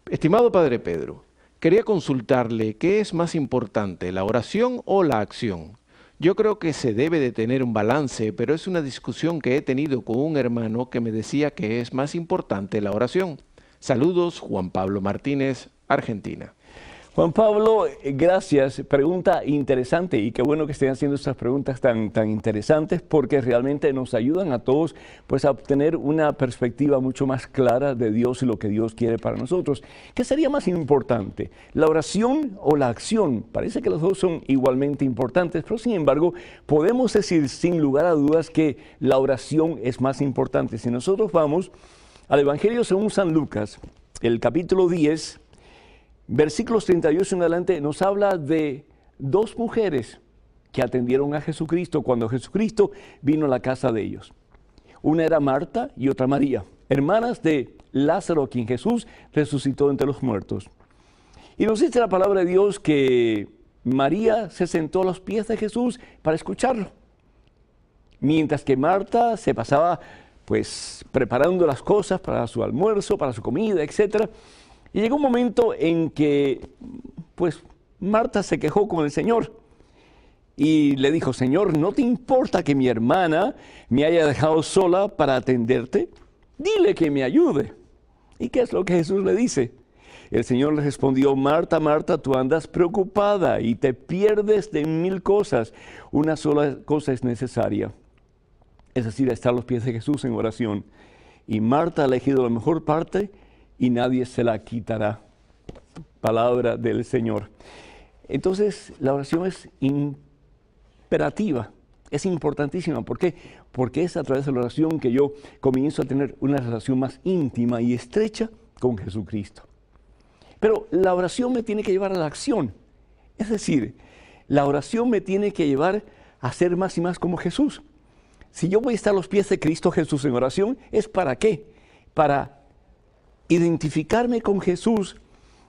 Estimado Padre Pedro, quería consultarle qué es más importante, la oración o la acción. Yo creo que se debe de tener un balance, pero es una discusión que he tenido con un hermano que me decía que es más importante la oración. Saludos, Juan Pablo Martínez, Argentina. Juan Pablo, gracias. Pregunta interesante y qué bueno que estén haciendo estas preguntas tan interesantes porque realmente nos ayudan a todos pues, a obtener una perspectiva mucho más clara de Dios y lo que Dios quiere para nosotros. ¿Qué sería más importante, la oración o la acción? Parece que los dos son igualmente importantes, pero sin embargo podemos decir sin lugar a dudas que la oración es más importante. Si nosotros vamos al Evangelio según San Lucas, el capítulo 10, versículos 38 en adelante nos habla de dos mujeres que atendieron a Jesucristo cuando Jesucristo vino a la casa de ellos. Una era Marta y otra María, hermanas de Lázaro, a quien Jesús resucitó entre los muertos. Y nos dice la palabra de Dios que María se sentó a los pies de Jesús para escucharlo, mientras que Marta se pasaba pues preparando las cosas para su almuerzo, para su comida, etcétera. Y llegó un momento en que, pues, Marta se quejó con el Señor y le dijo, Señor, ¿no te importa que mi hermana me haya dejado sola para atenderte? Dile que me ayude. ¿Y qué es lo que Jesús le dice? El Señor le respondió, Marta, Marta, tú andas preocupada y te pierdes de 1000 cosas. Una sola cosa es necesaria, es decir, estar a los pies de Jesús en oración. Y Marta ha elegido la mejor parte y nadie se la quitará. Palabra del Señor. Entonces, la oración es imperativa, es importantísima. ¿Por qué? Porque es a través de la oración que yo comienzo a tener una relación más íntima y estrecha con Jesucristo. Pero la oración me tiene que llevar a la acción. Es decir, la oración me tiene que llevar a ser más y más como Jesús. Si yo voy a estar a los pies de Cristo Jesús en oración, ¿es para qué? Para identificarme con Jesús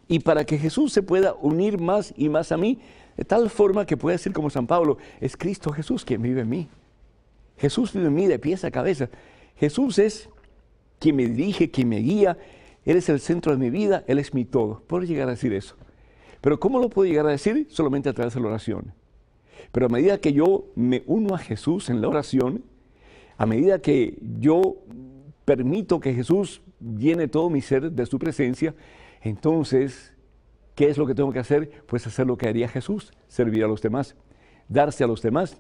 y para que Jesús se pueda unir más y más a mí, de tal forma que pueda ser como San Pablo, es Cristo Jesús quien vive en mí. Jesús vive en mí de pies a cabeza. Jesús es quien me dirige, quien me guía. Él es el centro de mi vida, Él es mi todo. Puedo llegar a decir eso. Pero ¿cómo lo puedo llegar a decir? Solamente a través de la oración. Pero a medida que yo me uno a Jesús en la oración, a medida que yo permito que Jesús llene todo mi ser de su presencia, entonces, ¿qué es lo que tengo que hacer? Pues hacer lo que haría Jesús, servir a los demás, darse a los demás.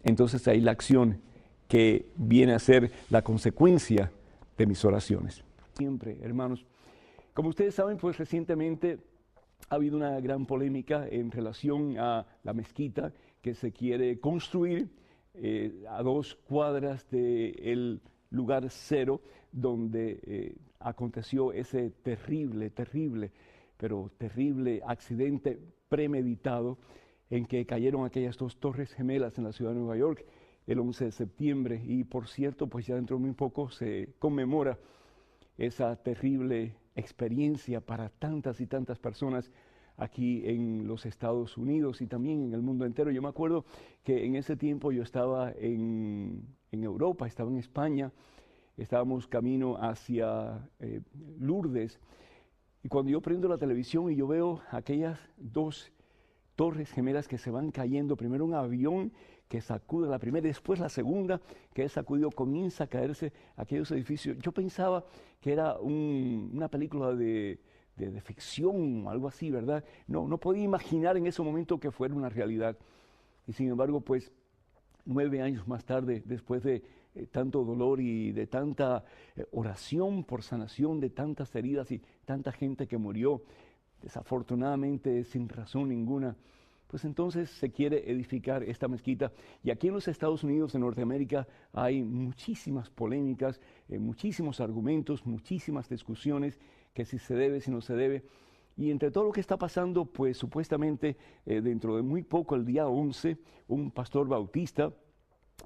Entonces ahí la acción que viene a ser la consecuencia de mis oraciones. Siempre, hermanos, como ustedes saben, pues recientemente ha habido una gran polémica en relación a la mezquita que se quiere construir a 2 cuadras del lugar cero donde aconteció ese terrible, pero terrible accidente premeditado en que cayeron aquellas 2 torres gemelas en la ciudad de Nueva York el 11 de septiembre. Y por cierto, pues ya dentro de muy poco se conmemora esa terrible experiencia para tantas y tantas personas aquí en los Estados Unidos y también en el mundo entero. Yo me acuerdo que en ese tiempo yo estaba en Europa, estaba en España, estábamos camino hacia Lourdes, y cuando yo prendo la televisión y yo veo aquellas 2 torres gemelas que se van cayendo, primero un avión que sacude la primera y después la segunda que es sacudido, comienza a caerse aquellos edificios. Yo pensaba que era una película de ficción, algo así, ¿verdad? No podía imaginar en ese momento que fuera una realidad. Y sin embargo, pues 9 años más tarde, después de tanto dolor y de tanta oración por sanación de tantas heridas y tanta gente que murió, desafortunadamente sin razón ninguna, pues entonces se quiere edificar esta mezquita. Y aquí en los Estados Unidos, en Norteamérica, hay muchísimas polémicas, muchísimos argumentos, muchísimas discusiones, que si se debe, si no se debe. Y entre todo lo que está pasando, pues supuestamente dentro de muy poco, el día 11, un pastor bautista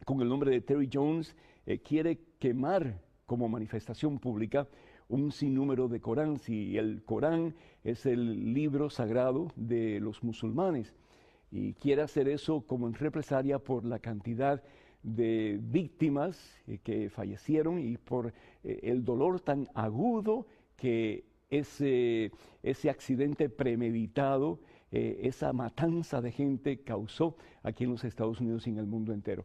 con el nombre de Terry Jones quiere quemar como manifestación pública un sinnúmero de Corán. Si el Corán es el libro sagrado de los musulmanes, y quiere hacer eso como en represalia por la cantidad de víctimas que fallecieron y por el dolor tan agudo que ese accidente premeditado, esa matanza de gente causó aquí en los Estados Unidos y en el mundo entero.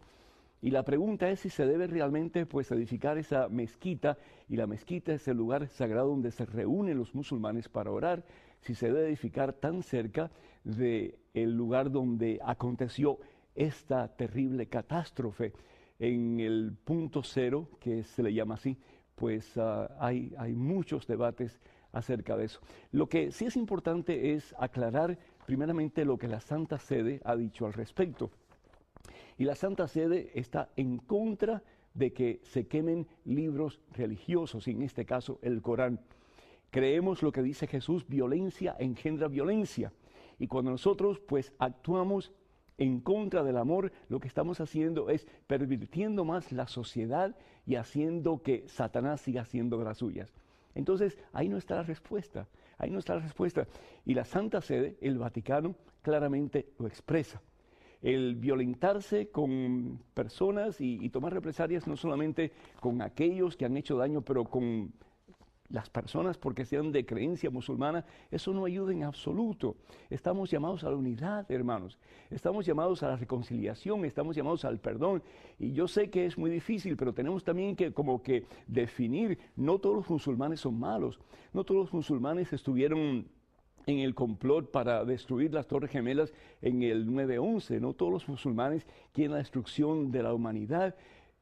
Y la pregunta es si se debe realmente pues edificar esa mezquita, y la mezquita es el lugar sagrado donde se reúnen los musulmanes para orar, si se debe edificar tan cerca del lugar donde aconteció esta terrible catástrofe en el punto cero, que se le llama así. Pues hay muchos debates acerca de eso. Lo que sí es importante es aclarar primeramente lo que la Santa Sede ha dicho al respecto. Y la Santa Sede está en contra de que se quemen libros religiosos, y en este caso el Corán. Creemos lo que dice Jesús: violencia engendra violencia. Y cuando nosotros pues actuamos en contra del amor, lo que estamos haciendo es pervirtiendo más la sociedad y haciendo que Satanás siga haciendo de las suyas. Entonces, ahí no está la respuesta, ahí no está la respuesta. Y la Santa Sede, el Vaticano, claramente lo expresa. El violentarse con personas y tomar represalias no solamente con aquellos que han hecho daño, pero con las personas porque sean de creencia musulmana, eso no ayuda en absoluto. Estamos llamados a la unidad, hermanos. Estamos llamados a la reconciliación, estamos llamados al perdón. Y yo sé que es muy difícil, pero tenemos también que como que definir, no todos los musulmanes son malos, no todos los musulmanes estuvieron en el complot para destruir las Torres Gemelas en el 9/11, no todos los musulmanes quieren la destrucción de la humanidad.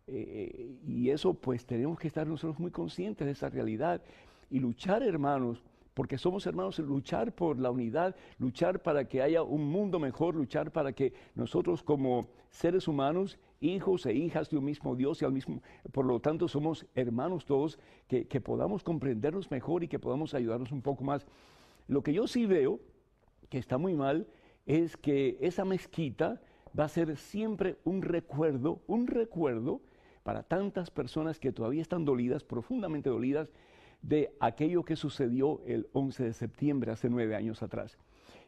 Y eso pues tenemos que estar nosotros muy conscientes de esa realidad y luchar, hermanos, porque somos hermanos, luchar por la unidad, luchar para que haya un mundo mejor, luchar para que nosotros como seres humanos, hijos e hijas de un mismo Dios y al mismo, por lo tanto somos hermanos todos, que podamos comprendernos mejor y que podamos ayudarnos un poco más. Lo que yo sí veo que está muy mal es que esa mezquita va a ser siempre un recuerdo para tantas personas que todavía están dolidas, profundamente dolidas, de aquello que sucedió el 11 de septiembre, hace 9 años atrás.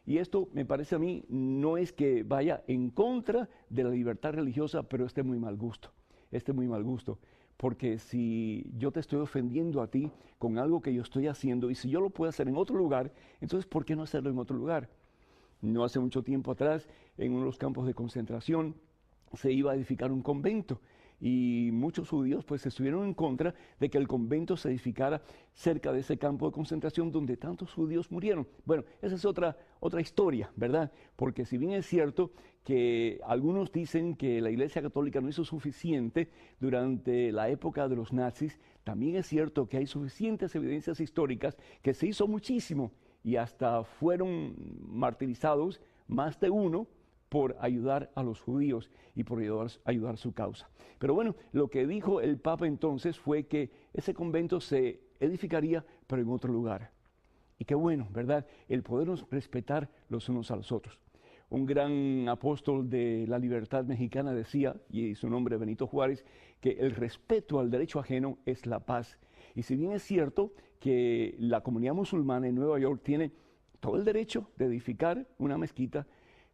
Y esto me parece a mí no es que vaya en contra de la libertad religiosa, pero es de muy mal gusto. Porque si yo te estoy ofendiendo a ti con algo que yo estoy haciendo, y si yo lo puedo hacer en otro lugar, entonces ¿por qué no hacerlo en otro lugar? No hace mucho tiempo atrás, en uno de los campos de concentración, se iba a edificar un convento. Y muchos judíos pues estuvieron en contra de que el convento se edificara cerca de ese campo de concentración donde tantos judíos murieron. Bueno, esa es otra historia, ¿verdad? Porque si bien es cierto que algunos dicen que la Iglesia Católica no hizo suficiente durante la época de los nazis, también es cierto que hay suficientes evidencias históricas que se hizo muchísimo y hasta fueron martirizados más de uno por ayudar a los judíos y por ayudar su causa. Pero bueno, lo que dijo el Papa entonces fue que ese convento se edificaría, pero en otro lugar. Y qué bueno, ¿verdad? El podernos respetar los unos a los otros. Un gran apóstol de la libertad mexicana decía, y su nombre Benito Juárez, que el respeto al derecho ajeno es la paz. Y si bien es cierto que la comunidad musulmana en Nueva York tiene todo el derecho de edificar una mezquita,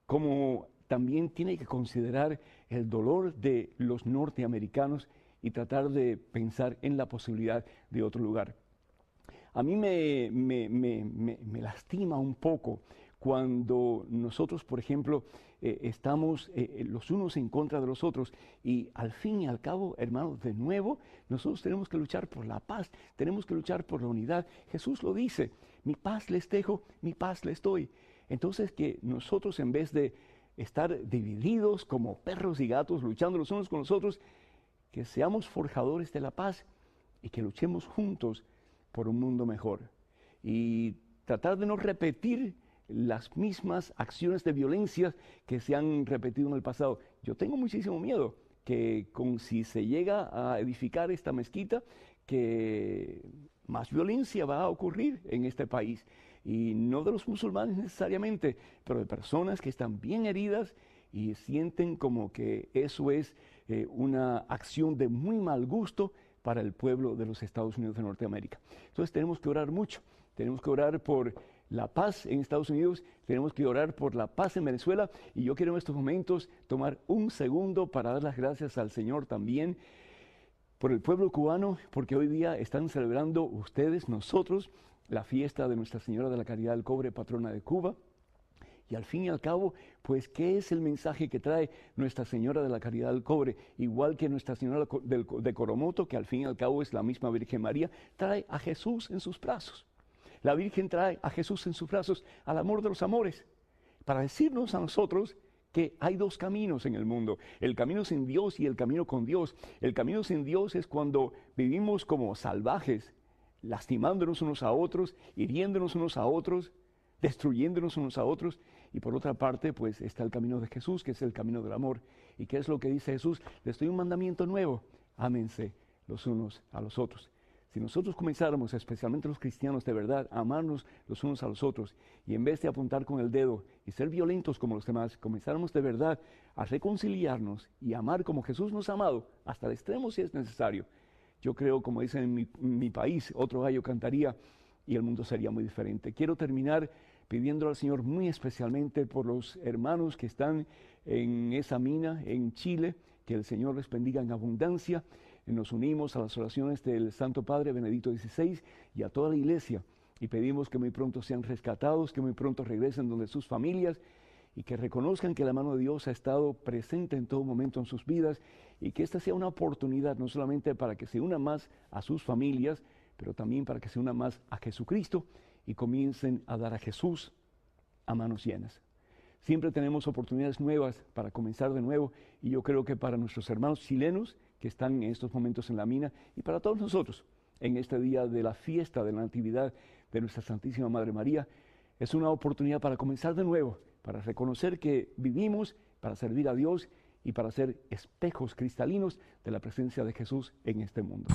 como también tiene que considerar el dolor de los norteamericanos y tratar de pensar en la posibilidad de otro lugar. A mí me lastima un poco cuando nosotros, por ejemplo, estamos los unos en contra de los otros y al fin y al cabo, hermanos, de nuevo, nosotros tenemos que luchar por la paz, tenemos que luchar por la unidad. Jesús lo dice, mi paz les dejo, mi paz les doy. Entonces que nosotros en vez de estar divididos como perros y gatos luchando los unos con los otros, que seamos forjadores de la paz y que luchemos juntos por un mundo mejor. Y tratar de no repetir las mismas acciones de violencia que se han repetido en el pasado. Yo tengo muchísimo miedo que si se llega a edificar esta mezquita, que más violencia va a ocurrir en este país. Y no de los musulmanes necesariamente, pero de personas que están bien heridas y sienten como que eso es una acción de muy mal gusto para el pueblo de los Estados Unidos de Norteamérica. Entonces tenemos que orar mucho, tenemos que orar por la paz en Estados Unidos, tenemos que orar por la paz en Venezuela, y yo quiero en estos momentos tomar un segundo para dar las gracias al Señor también por el pueblo cubano, porque hoy día están celebrando ustedes, nosotros, la fiesta de Nuestra Señora de la Caridad del Cobre, patrona de Cuba. Y al fin y al cabo, pues, ¿qué es el mensaje que trae Nuestra Señora de la Caridad del Cobre? Igual que Nuestra Señora de Coromoto, que al fin y al cabo es la misma Virgen María, trae a Jesús en sus brazos. La Virgen trae a Jesús en sus brazos, al amor de los amores, para decirnos a nosotros que hay dos caminos en el mundo, el camino sin Dios y el camino con Dios. El camino sin Dios es cuando vivimos como salvajes, lastimándonos unos a otros, hiriéndonos unos a otros, destruyéndonos unos a otros. Y por otra parte, pues está el camino de Jesús, que es el camino del amor. ¿Y qué es lo que dice Jesús? Les doy un mandamiento nuevo: ámense los unos a los otros. Si nosotros comenzáramos, especialmente los cristianos, de verdad, a amarnos los unos a los otros, y en vez de apuntar con el dedo y ser violentos como los demás, comenzáramos de verdad a reconciliarnos y amar como Jesús nos ha amado, hasta el extremo si es necesario, yo creo, como dicen en mi país, otro gallo cantaría y el mundo sería muy diferente. Quiero terminar pidiéndole al Señor muy especialmente por los hermanos que están en esa mina en Chile, que el Señor les bendiga en abundancia. Nos unimos a las oraciones del Santo Padre Benedicto XVI y a toda la Iglesia, y pedimos que muy pronto sean rescatados, que muy pronto regresen donde sus familias, y que reconozcan que la mano de Dios ha estado presente en todo momento en sus vidas, y que esta sea una oportunidad no solamente para que se unan más a sus familias, pero también para que se unan más a Jesucristo y comiencen a dar a Jesús a manos llenas. Siempre tenemos oportunidades nuevas para comenzar de nuevo, y yo creo que para nuestros hermanos chilenos que están en estos momentos en la mina, y para todos nosotros en este día de la fiesta de la Natividad de nuestra Santísima Madre María, es una oportunidad para comenzar de nuevo, para reconocer que vivimos para servir a Dios y para ser espejos cristalinos de la presencia de Jesús en este mundo.